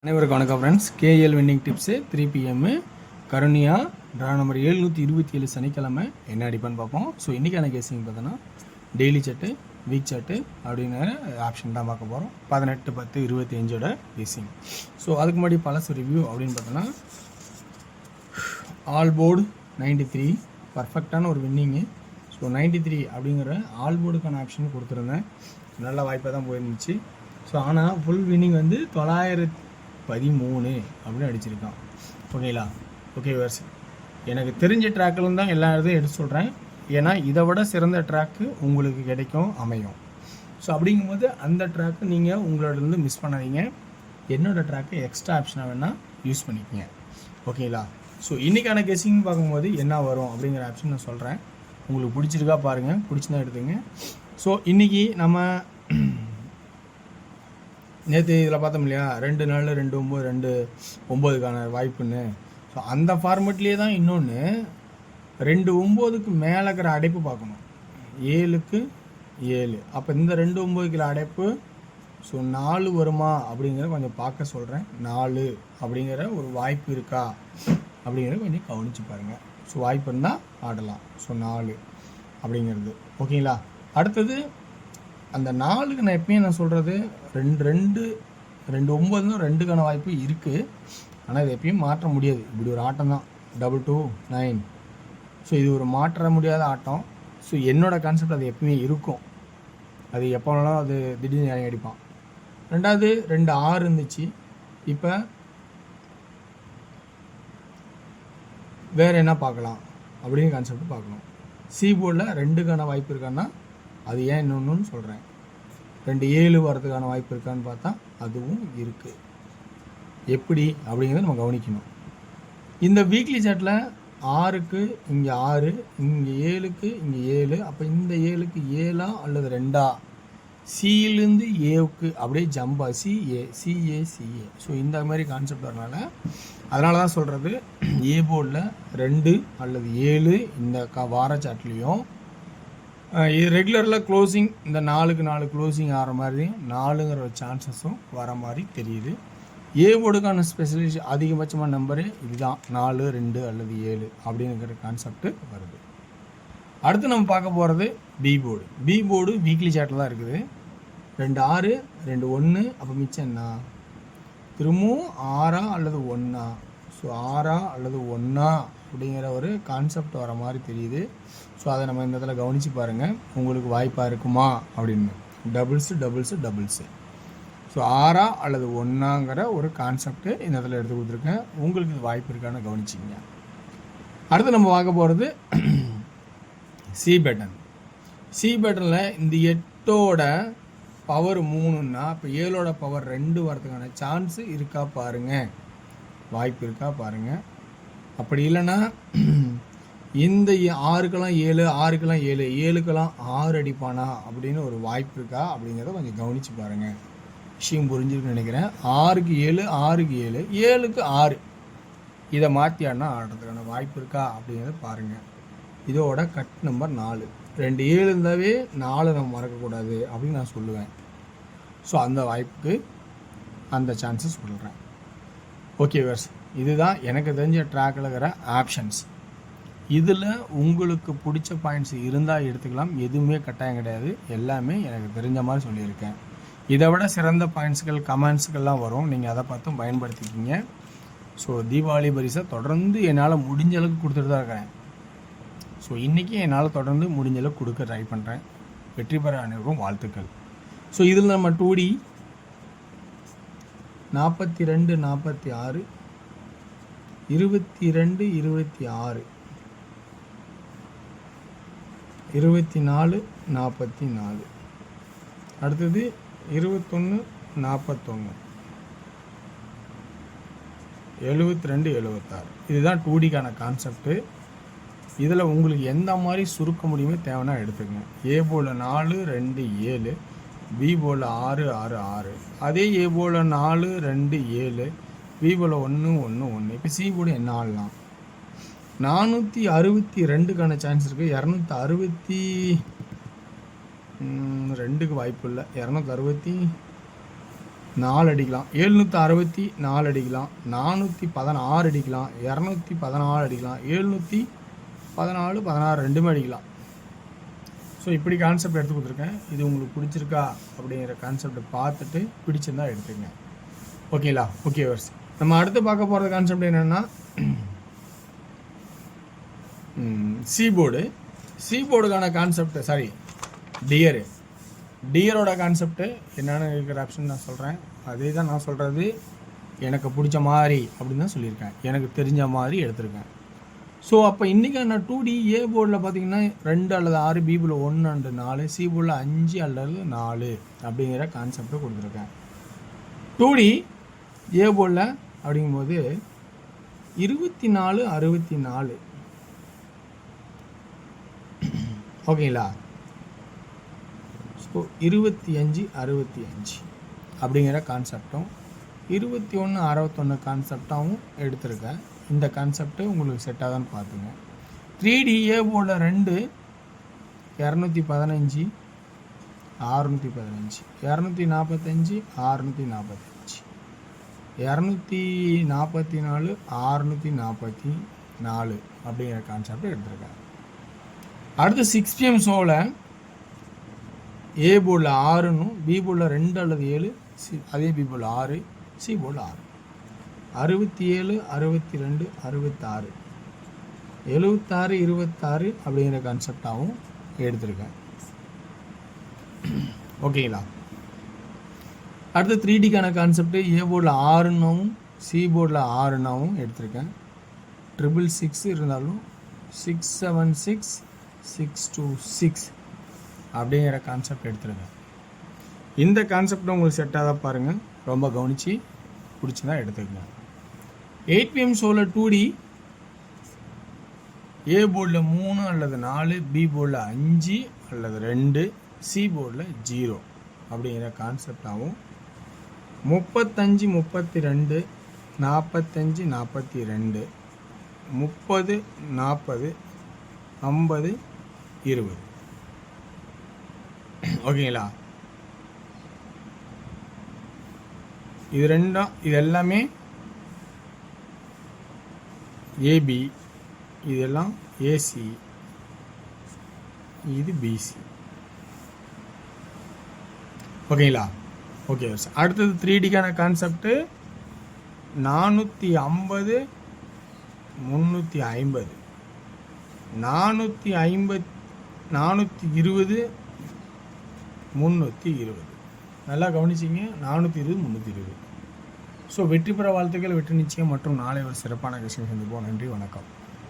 அனைவருக்கும் வணக்கம் friends. KL winning tips 3 PM Karunya draw number 727 சனிக்கிழமை என்ன அடிப்பான்னு பார்ப்போம். ஸோ இன்றைக்கான கேசிங் பார்த்தோன்னா டெய்லி சார்ட்டு, வீக் சார்ட்டு அப்படிங்கிற ஆப்ஷன் தான் பார்க்க போகிறோம். 18-10-25 கேசிங். ஸோ அதுக்கு முன்னாடி பழசு ரிவ்யூ அப்படின்னு பார்த்தோன்னா ஆல் போர்டு 93 பர்ஃபெக்டான ஒரு வின்னிங்கு. ஸோ 93 அப்படிங்கிற ஆல் போர்டுக்கான ஆப்ஷன் கொடுத்துருந்தேன். நல்ல வாய்ப்பாக தான் போயிருந்துச்சு. ஸோ ஆனால் ஃபுல் வின்னிங் வந்து 913 அப்படின்னு அடிச்சிருக்கான். ஓகேங்களா? ஓகே வேர்ஸ், எனக்கு தெரிஞ்ச ட்ராக்கில் தான் எல்லா இடத்தையும் எடுத்து சொல்கிறேன். ஏன்னா இதை விட சிறந்த ட்ராக்கு உங்களுக்கு கிடைக்கும், அமையும். ஸோ அப்படிங்கும்போது அந்த ட்ராக்கு நீங்கள் உங்களோடலேருந்து மிஸ் பண்ணாதீங்க. என்னோடய ட்ராக்கு எக்ஸ்ட்ரா ஆப்ஷனாக வேணால் யூஸ் பண்ணிக்கோங்க. ஓகேங்களா? ஸோ இன்றைக்கான கெஸிங் பார்க்கும்போது என்ன வரும் அப்படிங்கிற ஆப்ஷன் நான் சொல்கிறேன். உங்களுக்கு பிடிச்சிருக்கா பாருங்கள், பிடிச்சிருந்தா எடுத்துங்க. ஸோ இன்றைக்கி நம்ம நேற்று இதில் பார்த்தோம் இல்லையா, 2 நாளில் 2-9 வாய்ப்புன்னு. ஸோ அந்த ஃபார்மெட்லேயே தான் இன்னொன்று 2-9க்கு மேலே இருக்கிற அடைப்பு பார்க்கணும். 7க்கு 7. அப்போ இந்த 2-9க்கு அடைப்பு ஸோ 4 வருமா அப்படிங்கிறத கொஞ்சம் பார்க்க சொல்கிறேன். 4 அப்படிங்கிற ஒரு வாய்ப்பு இருக்கா அப்படிங்கிறத கொஞ்சம் கவனித்து பாருங்கள். ஸோ வாய்ப்பு இருந்தால் ஆடலாம். ஸோ 4 அப்படிங்கிறது ஓகேங்களா? அடுத்தது அந்த 4க்கு நான் எப்பயும் நான் சொல்கிறது 2-9 2க்கான வாய்ப்பு இருக்குது. ஆனால் இது எப்பயும் மாற்ற முடியாது. இப்படி ஒரு ஆட்டம் தான் 2-2-9. ஸோ இது ஒரு மாற்ற முடியாத ஆட்டம். ஸோ என்னோடய கான்செப்ட் அது எப்பயுமே இருக்கும். அது எப்போ வேணாலும் அது திடீர்னு இறங்கி அடிப்பான். 2-6 இருந்துச்சு. இப்போ வேறு என்ன பார்க்கலாம் அப்படின்னு கான்செப்ட் பார்க்கணும். சி போர்டில் 2க்கான வாய்ப்பு இருக்கான்னா அது ஏன் இன்னொன்று சொல்கிறேன். 2-7 வரதுக்கான வாய்ப்பு இருக்கான்னு பார்த்தா அதுவும் இருக்குது. எப்படி அப்படிங்கிறத நம்ம கவனிக்கணும். இந்த வீக்லி சார்ட்டில் 6க்கு இங்கே 6, இங்கே 7க்கு இங்கே 7. அப்போ இந்த 7க்கு 7 அல்லது 2 சியிலேருந்து ஏவுக்கு அப்படியே ஜம்பா சிஏ. ஸோ இந்த மாதிரி கான்செப்ட் வரனால அதனால தான் சொல்கிறது ஏ போர்டில் 2 அல்லது 7 இந்த வார சார்ட்லேயும் இது ரெகுலரில் க்ளோசிங் இந்த 4க்கு 4 க்ளோசிங் ஆகிற மாதிரி 4ங்கிற ஒரு சான்சஸும் வர மாதிரி தெரியுது. ஏ போர்டுக்கான ஸ்பெஷலிஸ்ட் அதிகபட்சமான நம்பரு இதுதான், 4, 2 அல்லது 7 அப்படிங்கிற கான்செப்ட்டு வருது. அடுத்து நம்ம பார்க்க போகிறது B board. B board weekly சார்ட்டில் தான் இருக்குது. 2-6 2-1. அப்போ மிச்சம் என்ன? திரும்பவும் 6 அல்லது 1. ஸோ 6 அல்லது 1 அப்படிங்கிற ஒரு கான்செப்ட் வர மாதிரி தெரியுது. ஸோ அதை நம்ம இந்த இடத்துல கவனித்து பாருங்கள், உங்களுக்கு வாய்ப்பாக இருக்குமா அப்படின்னு. டபுள்ஸு. ஸோ 6 அல்லது 1ங்கிற ஒரு கான்செப்ட்டு இந்த இடத்துல எடுத்து கொடுத்துருக்கேன். உங்களுக்கு இது வாய்ப்பு இருக்கான்னு கவனிச்சிங்க. அடுத்து நம்ம பார்க்க போகிறது சி பேட்டன். சி பேட்டனில் இந்த 8ஓட பவர் 3ன்னா இப்போ 7ஓட பவர் 2 வரதுக்கான சான்ஸு இருக்கா பாருங்கள், வாய்ப்பு இருக்கா பாருங்கள். அப்படி இல்லைன்னா இந்த 6க்கெல்லாம் 7, 6க்கெல்லாம் 7, 7க்கெல்லாம் 6 அடிப்பானா அப்படின்னு ஒரு வாய்ப்பு இருக்கா அப்படிங்கிறத கொஞ்சம் கவனித்து பாருங்கள். விஷயம் புரிஞ்சுருக்குன்னு நினைக்கிறேன். 6க்கு 7, 6க்கு 7, 7க்கு 6 இதை மாற்றியானா ஆடுறதுக்கான வாய்ப்பு இருக்கா அப்படிங்கிறத பாருங்கள். இதோட கட் நம்பர் 4. 2-7 இருந்தாவே 4 நம்ம மறக்கக்கூடாது அப்படின்னு நான் சொல்லுவேன். ஸோ அந்த வாய்ப்புக்கு அந்த சான்சஸ் சொல்கிறேன். ஓகே வேர்ஸ், இதுதான் எனக்கு தெரிஞ்ச ட்ராக்கில் இருக்கிற ஆப்ஷன்ஸ். இதில் உங்களுக்கு பிடிச்ச பாயிண்ட்ஸ் இருந்தால் எடுத்துக்கலாம். எதுவுமே கட்டாயம் கிடையாது. எல்லாமே எனக்கு தெரிஞ்ச மாதிரி சொல்லியிருக்கேன். இதை விட சிறந்த பாயிண்ட்ஸ்கள் கமெண்ட்ஸுக்கெல்லாம் வரும், நீங்கள் அதை பார்த்தும் பயன்படுத்திக்கிங்க. ஸோ தீபாவளி பரிசை தொடர்ந்து என்னால் முடிஞ்ச அளவுக்கு கொடுத்துட்டு தான் இருக்கேன். ஸோ இன்றைக்கி என்னால் தொடர்ந்து முடிஞ்ச அளவுக்கு கொடுக்க ட்ரை பண்ணுறேன். வெற்றி பெற அனைவருக்கும் வாழ்த்துக்கள். ஸோ இதில் நம்ம 2D 42 46 22 26 24 44 அடுத்தது 21 41 72 76 இதுதான் 2Dக்கான கான்செப்ட்டு. இதில் உங்களுக்கு எந்த மாதிரி சுருக்க முடியுமோ தேவைன்னா எடுத்துக்கங்க. ஏ போர்டில் 4 2 7, பி போர்டில் 6 6 6, அதே ஏ போர்டில் 4 2 7, பி போர்டில் 1 1 1. இப்போ சி போர்டு என்ன ஆடலாம்? 462க்கான சான்ஸ் இருக்குது. 262க்கு வாய்ப்பு இல்லை. 260 4 அடிக்கலாம், 764 அடிக்கலாம், 416 அடிக்கலாம், 214 அடிக்கலாம், 714, 16 ரெண்டுமே அடிக்கலாம். ஸோ இப்படி கான்செப்ட் எடுத்து கொடுத்துருக்கேன். இது உங்களுக்கு பிடிச்சிருக்கா அப்படிங்கிற கான்செப்டை பார்த்துட்டு பிடிச்சிருந்தா எடுத்துக்கங்க. ஓகேங்களா? ஓகே வர்ஸ். நம்ம அடுத்து பார்க்க போகிற கான்செப்ட் என்னென்னா சீபோர்டுக்கான கான்செப்ட், டியரோட கான்செப்ட்டு என்னென்னு இருக்கிற ஆப்ஷன் நான் சொல்கிறேன். அதே தான் நான் சொல்கிறது. எனக்கு பிடிச்ச மாதிரி அப்படின்னு தான் சொல்லியிருக்கேன், எனக்கு தெரிஞ்ச மாதிரி எடுத்திருக்கேன். ஸோ அப்போ இன்றைக்கான 2D ஏ போர்டில் பார்த்தீங்கன்னா 2 அல்லது 6, பி போர்டில் 1 and 4, சி போர்டில் 5 அல்லது 4 அப்படிங்கிற கான்செப்டை கொடுத்துருக்கேன். 2D ஏ போர்டில் அப்படிங்கும்போது 24, 64 ஓகேங்களா? ஸோ 25, 65 அப்படிங்கிற கான்செப்டும் 21, 61 கான்செப்டாகவும் எடுத்திருக்கேன். இந்த கான்செப்ட்டு உங்களுக்கு செட்டாக தான் பார்த்துங்க. 3D ஏ போர்டில் 2, 215, 615, 245, 645, 244, 644 அப்படிங்கிற கான்செப்ட் எடுத்திருக்கேன். அடுத்து 6pm ஷோவில் ஏ போர்டில் 6ன்னும், பி போர்டில் 2 அல்லது 7, அதே பி போர்டில் 6, சி போர்டில் 6, 67, 62, 66, 76, 26 அப்படிங்கிற கான்செப்டாகவும் எடுத்திருக்கேன். ஓகேங்களா? அடுத்து 3Dக்கான கான்செப்ட் ஏ போர்டில் 6ன்னாவும், சி போர்டில் 6ன்னாவும் எடுத்திருக்கேன். 666 இருந்தாலும் 676, 626 அப்படிங்கிற கான்செப்ட் எடுத்துருக்கேன். இந்த கான்செப்ட் உங்களுக்கு செட்டாக தான் பாருங்கள், ரொம்ப கவனித்து பிடிச்சிருந்தா எடுத்துக்கங்க. 8pm ஷோவில் 2D ஏ போர்டில் 3 அல்லது 4, பி போர்டில் 5 அல்லது 2, சி போர்டில் 0 அப்படிங்கிற கான்செப்டாகவும் 35, 32, 45, 42, 30, 40, 50, 20 ஓகேங்களா? இது ரெண்டும், இது எல்லாமே ஏபி, இதெல்லாம் ஏசி, இது பிசி. ஓகேங்களா? ஓகே. அடுத்தது 3Dக்கான கான்செப்ட் 450, 350, 450, 420, 320. நல்லா கவனிச்சிங்க. 420, 320. ஸோ வெற்றி பெற வாழ்த்துக்கள், வெற்றி நிச்சயம் மற்றும் நாளை ஒரு சிறப்பான விஷயம் சந்திப்போம். நன்றி, வணக்கம்.